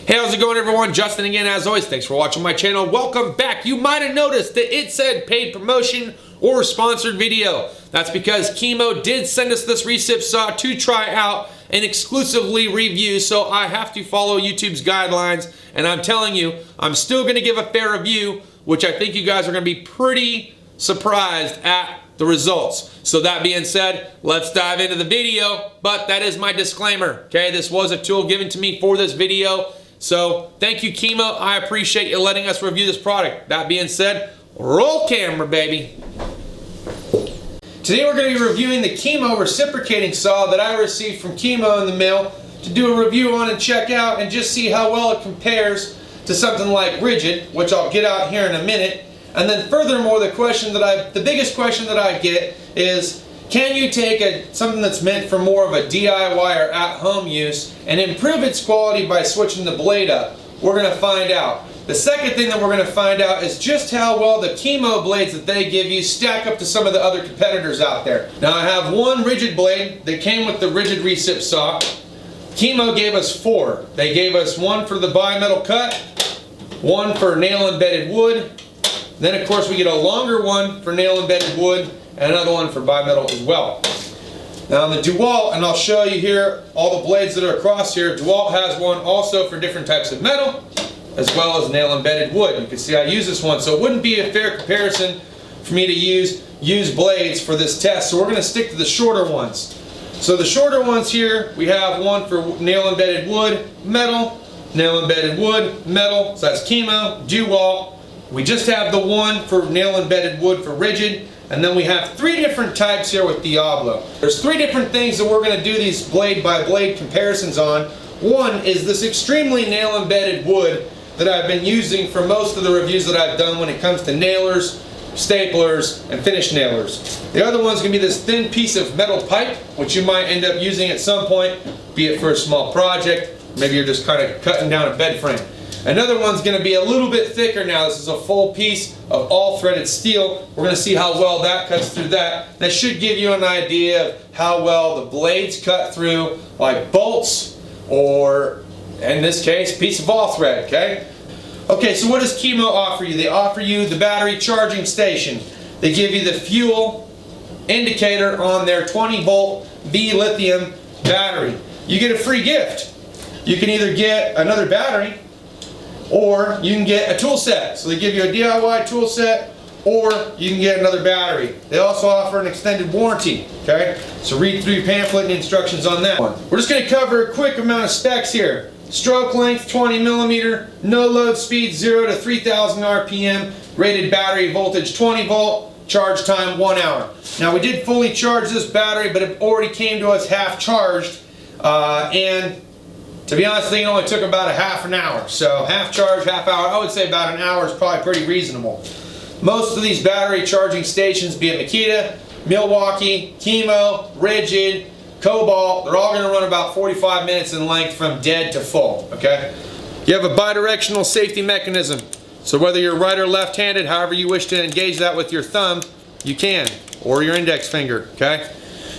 Hey, how's it going, everyone? Justin again, as always. Thanks for watching my channel. Welcome back. You might have noticed that it said paid promotion or sponsored video. That's because KIMO did send us this Recip Saw to try out and exclusively review, so I have to follow YouTube's guidelines, and I'm telling you, I'm still going to give a fair review, which I think you guys are going to be pretty surprised at the results. So that being said, let's dive into the video, but that is my disclaimer, okay? This was a tool given to me for this video. So thank you, KIMO. I appreciate you letting us review this product. That being said, roll camera, baby. Today we're going to be reviewing the KIMO reciprocating saw that I received from KIMO in the mail to do a review on and check out and just see how well it compares to something like RIDGID, which I'll get out here in a minute. And then furthermore, the biggest question that I get is, can you take something that's meant for more of a DIY or at-home use and improve its quality by switching the blade up? We're going to find out. The second thing that we're going to find out is just how well the KIMO blades that they give you stack up to some of the other competitors out there. Now, I have one RIDGID blade that came with the RIDGID Recip Saw. KIMO gave us 4. They gave us one for the bi-metal cut, one for nail-embedded wood, then of course we get a longer one for nail-embedded wood, and another one for bi-metal as well. Now on the DeWalt, and I'll show you here all the blades that are across here, DeWalt has one also for different types of metal, as well as nail-embedded wood. You can see I use this one, so it wouldn't be a fair comparison for me to use blades for this test, so we're going to stick to the shorter ones. So the shorter ones here, we have one for nail-embedded wood, metal, nail-embedded wood, metal, so that's KIMO, DeWalt. We just have the one for nail-embedded wood for RIDGID, and then we have 3 different types here with Diablo. There's 3 different things that we're going to do these blade by blade comparisons on. One is this extremely nail-embedded wood that I've been using for most of the reviews that I've done when it comes to nailers, staplers, and finish nailers. The other one's going to be this thin piece of metal pipe, which you might end up using at some point, be it for a small project, maybe you're just kind of cutting down a bed frame. Another one's going to be a little bit thicker now. This is a full piece of all threaded steel. We're going to see how well that cuts through that. That should give you an idea of how well the blades cut through, like bolts, or in this case, piece of all thread, okay? Okay, so what does KIMO offer you? They offer you the battery charging station. They give you the fuel indicator on their 20-volt V-lithium battery. You get a free gift. You can either get another battery, or you can get a tool set. So they give you a DIY tool set, or you can get another battery. They also offer an extended warranty, okay? So read through your pamphlet and instructions on that one. We're just going to cover a quick amount of specs here. Stroke length 20 millimeter, no load speed 0 to 3000 RPM, rated battery voltage 20 volt, charge time 1 hour. Now we did fully charge this battery, but it already came to us half charged, and to be honest, it only took about a half an hour. So half charge, half hour, I would say about an hour is probably pretty reasonable. Most of these battery charging stations, be it Makita, Milwaukee, KIMO, RIDGID, Cobalt, they're all going to run about 45 minutes in length from dead to full, okay? You have a bi-directional safety mechanism. So whether you're right or left-handed, however you wish to engage that with your thumb, you can, or your index finger, okay?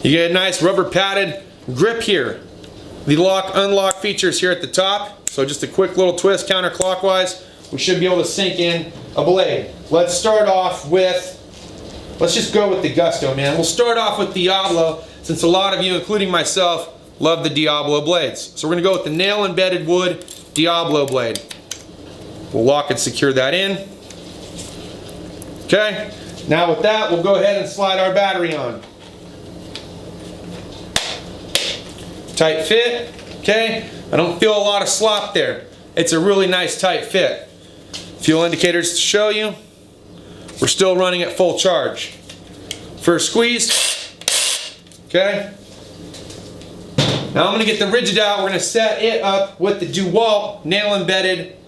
You get a nice rubber padded grip here. The lock-unlock features here at the top, so just a quick little twist counterclockwise, we should be able to sink in a blade. Let's start off with, let's just go with the gusto, man. We'll start off with Diablo, since a lot of you, including myself, love the Diablo blades. So we're going to go with the nail-embedded wood Diablo blade. We'll lock and secure that in. Okay, now with that, we'll go ahead and slide our battery on. Tight fit, okay? I don't feel a lot of slop there. It's a really nice tight fit. Fuel indicators to show you. We're still running at full charge. First squeeze, okay? Now I'm going to get the RIDGID out. We're going to set it up with the DeWalt nail-embedded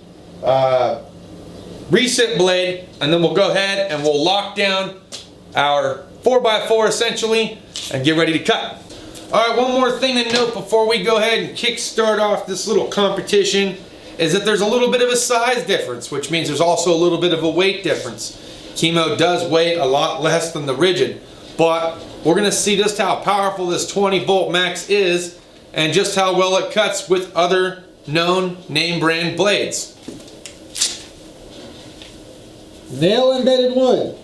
Recip blade, and then we'll go ahead and we'll lock down our 4x4 essentially and get ready to cut. Alright, one more thing to note before we go ahead and kick start off this little competition is that there's a little bit of a size difference, which means there's also a little bit of a weight difference. KIMO does weigh a lot less than the RIDGID, but we're going to see just how powerful this 20 volt max is and just how well it cuts with other known name brand blades. Nail embedded wood.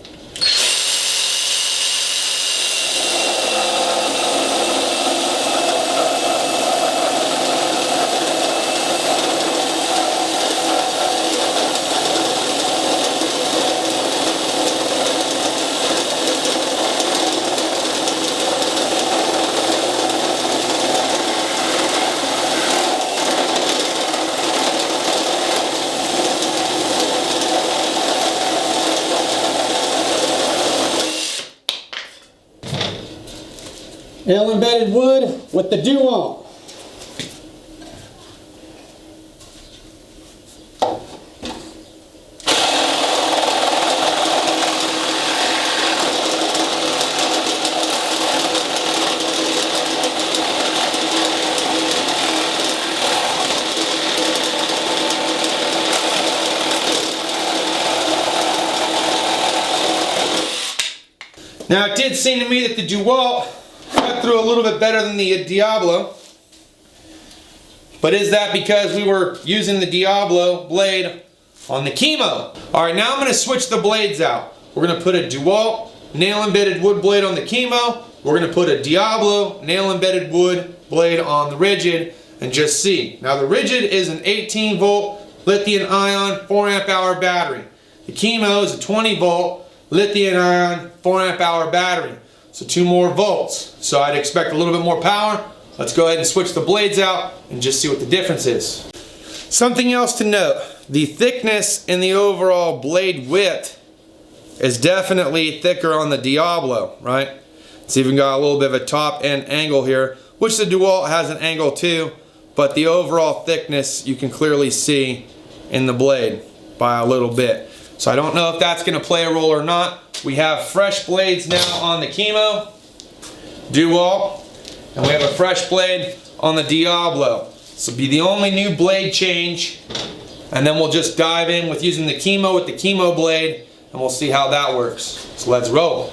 Nail embedded wood with the DeWalt. Now it did seem to me that the DeWalt cut through a little bit better than the Diablo. But is that because we were using the Diablo blade on the KIMO? Alright, now I'm going to switch the blades out. We're going to put a DeWalt nail embedded wood blade on the KIMO. We're going to put a Diablo nail embedded wood blade on the RIDGID and just see. Now the RIDGID is an 18 volt lithium ion 4 amp hour battery. The KIMO is a 20 volt lithium ion 4 amp hour battery. So 2 more volts. So I'd expect a little bit more power. Let's go ahead and switch the blades out and just see what the difference is. Something else to note, the thickness in the overall blade width is definitely thicker on the Diablo, right? It's even got a little bit of a top end angle here, which the DeWalt has an angle too, but the overall thickness you can clearly see in the blade by a little bit. So I don't know if that's going to play a role or not. We have fresh blades now on the KIMO, DeWalt, and we have a fresh blade on the Diablo. This will be the only new blade change, and then we'll just dive in with using the KIMO with the KIMO blade, and we'll see how that works. So let's roll.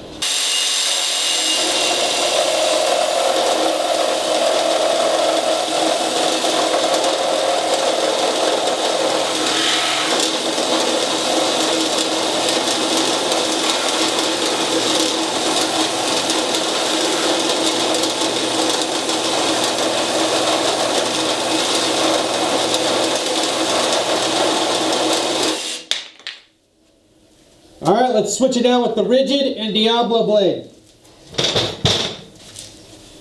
Alright, let's switch it out with the RIDGID and Diablo blade.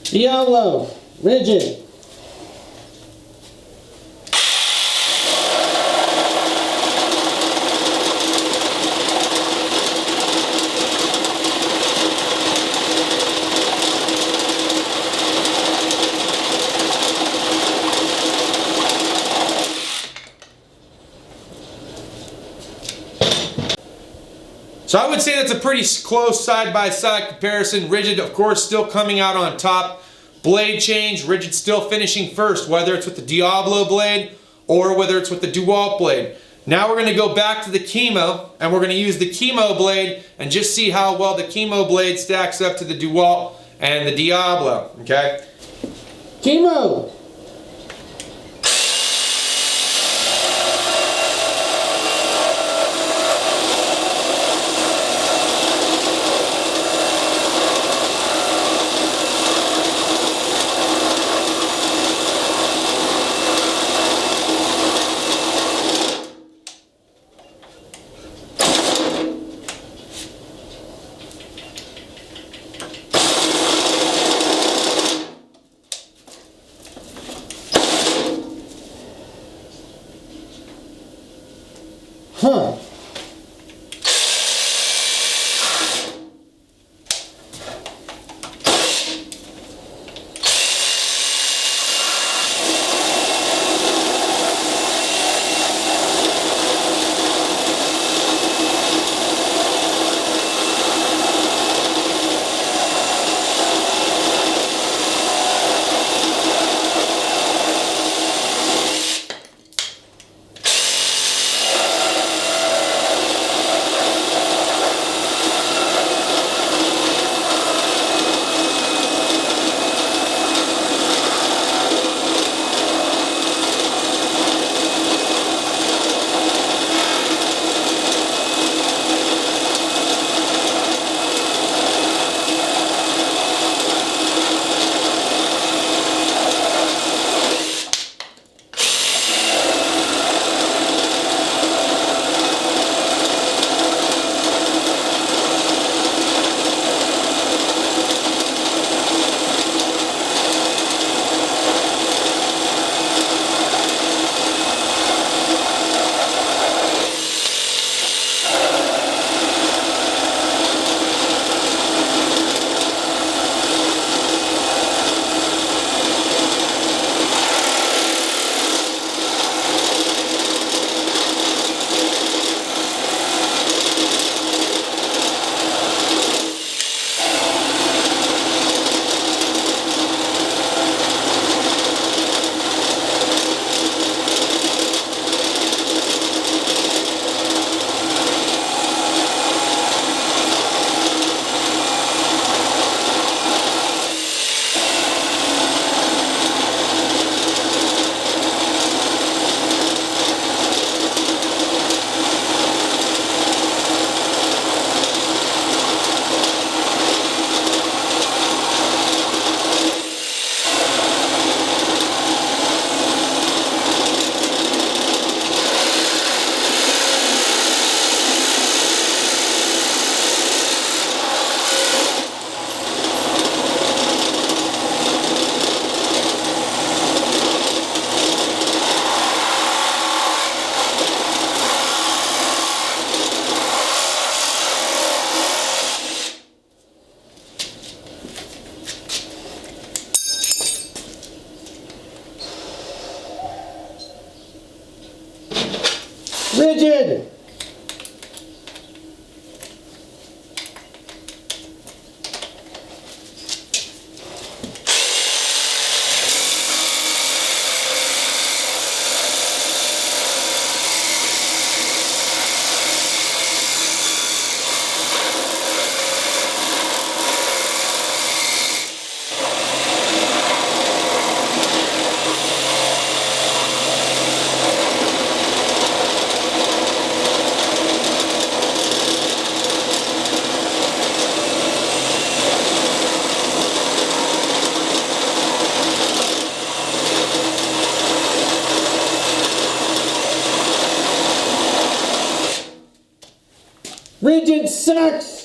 Diablo, RIDGID. So I would say that's a pretty close side-by-side comparison. RIDGID, of course, still coming out on top. Blade change, RIDGID still finishing first, whether it's with the Diablo blade or whether it's with the DeWalt blade. Now we're going to go back to the KIMO, and we're going to use the KIMO blade and just see how well the KIMO blade stacks up to the DeWalt and the Diablo, okay? KIMO! Huh. Rigid. Rigid sucks!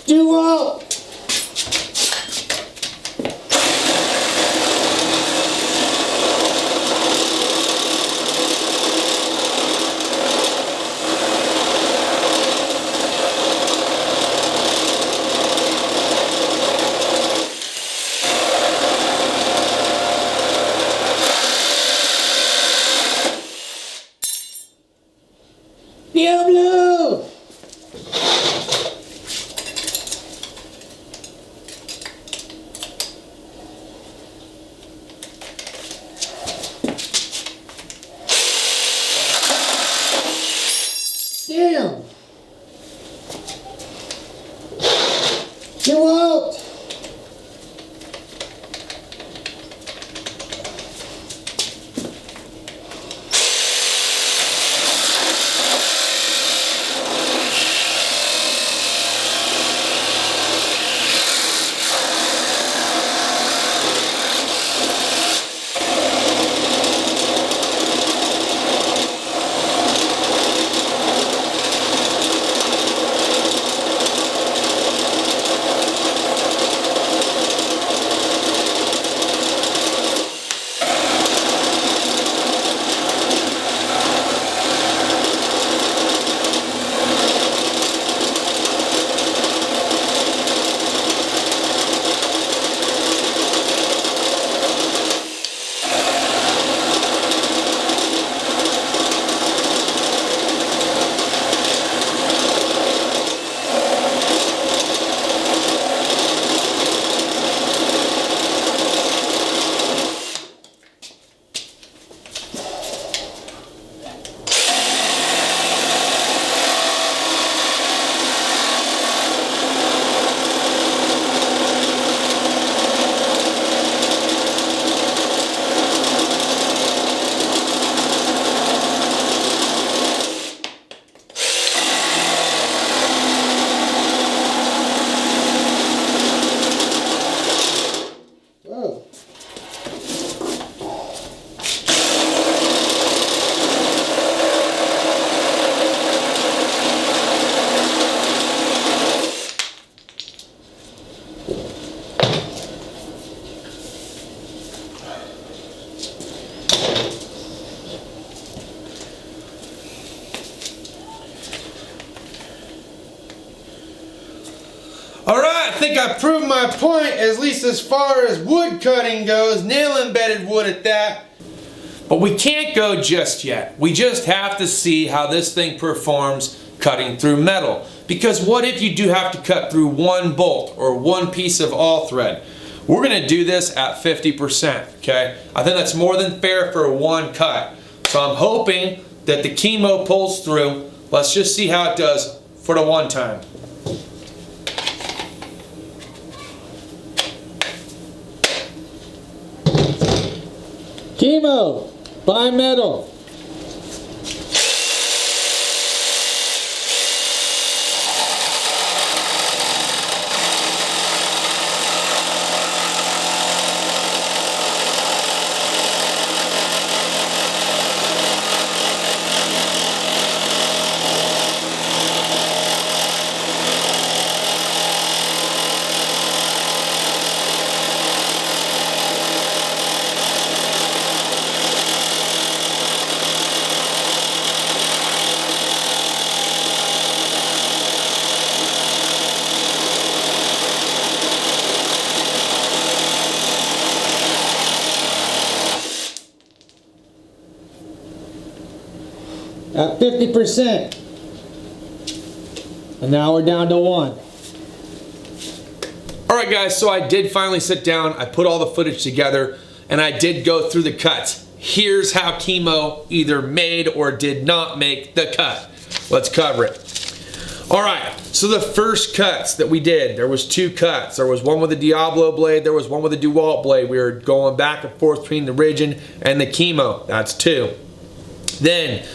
DeWalt! Diablo! Damn! DeWalt! Alright, I think I proved my point, at least as far as wood cutting goes, nail embedded wood at that. But we can't go just yet. We just have to see how this thing performs cutting through metal. Because what if you do have to cut through one bolt or one piece of all thread? We're going to do this at 50%, okay? I think that's more than fair for one cut. So I'm hoping that the KIMO pulls through. Let's just see how it does for the one time. KIMO, bi-metal. at 50%. And now we're down to 1. Alright guys, so I did finally sit down, I put all the footage together, and I did go through the cuts. Here's how KIMO either made or did not make the cut. Let's cover it. Alright, so the first cuts that we did, there was 2 cuts. There was one with the Diablo blade, there was one with the DeWalt blade. We were going back and forth between the RIDGID and the KIMO. That's 2. Then,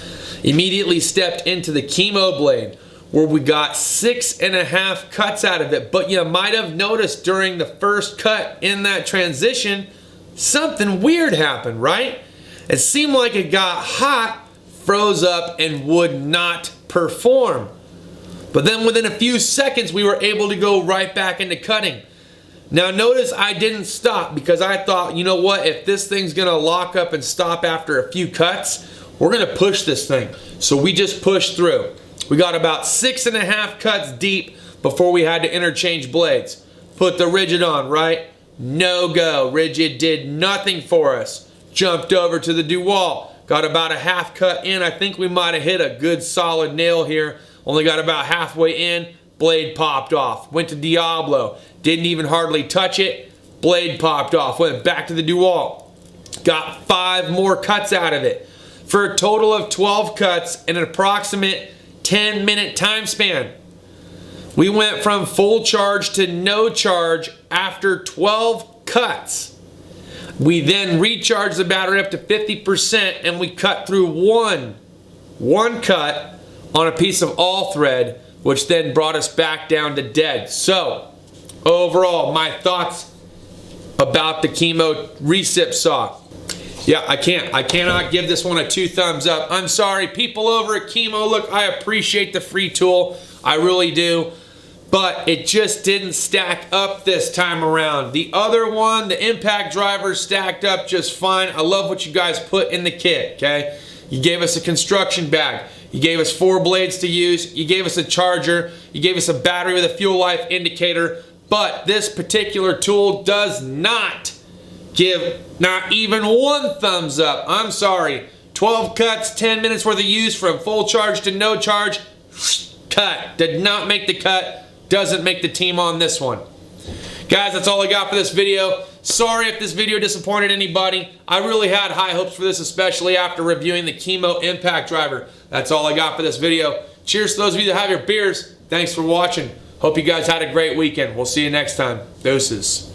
immediately stepped into the KIMO blade, where we got 6.5 cuts out of it. But you might have noticed during the first cut in that transition, something weird happened, right? It seemed like it got hot, froze up, and would not perform. But then within a few seconds, we were able to go right back into cutting. Now notice I didn't stop because I thought, you know what, if this thing's gonna lock up and stop after a few cuts, we're gonna push this thing. So we just pushed through. We got about 6.5 cuts deep before we had to interchange blades. Put the RIDGID on, right? No go. RIDGID did nothing for us. Jumped over to the DeWalt. Got about a half cut in. I think we might have hit a good solid nail here. Only got about halfway in. Blade popped off. Went to Diablo. Didn't even hardly touch it. Blade popped off. Went back to the DeWalt. Got 5 more cuts out of it. For a total of 12 cuts in an approximate 10-minute time span. We went from full charge to no charge after 12 cuts. We then recharged the battery up to 50% and we cut through one cut on a piece of all thread, which then brought us back down to dead. So, overall, my thoughts about the KIMO Recip Saw. Yeah, I cannot give this one a 2 thumbs up. I'm sorry, people over at KIMO, look, I appreciate the free tool. I really do. But it just didn't stack up this time around. The other one, the impact driver, stacked up just fine. I love what you guys put in the kit, okay? You gave us a construction bag. You gave us 4 blades to use. You gave us a charger. You gave us a battery with a fuel life indicator. But this particular tool does not give not even 1 thumbs up. I'm sorry. 12 cuts, 10 minutes worth of use from full charge to no charge. Cut. Did not make the cut. Doesn't make the team on this one. Guys, that's all I got for this video. Sorry if this video disappointed anybody. I really had high hopes for this, especially after reviewing the KIMO impact driver. That's all I got for this video. Cheers to those of you that have your beers. Thanks for watching. Hope you guys had a great weekend. We'll see you next time. Deuces.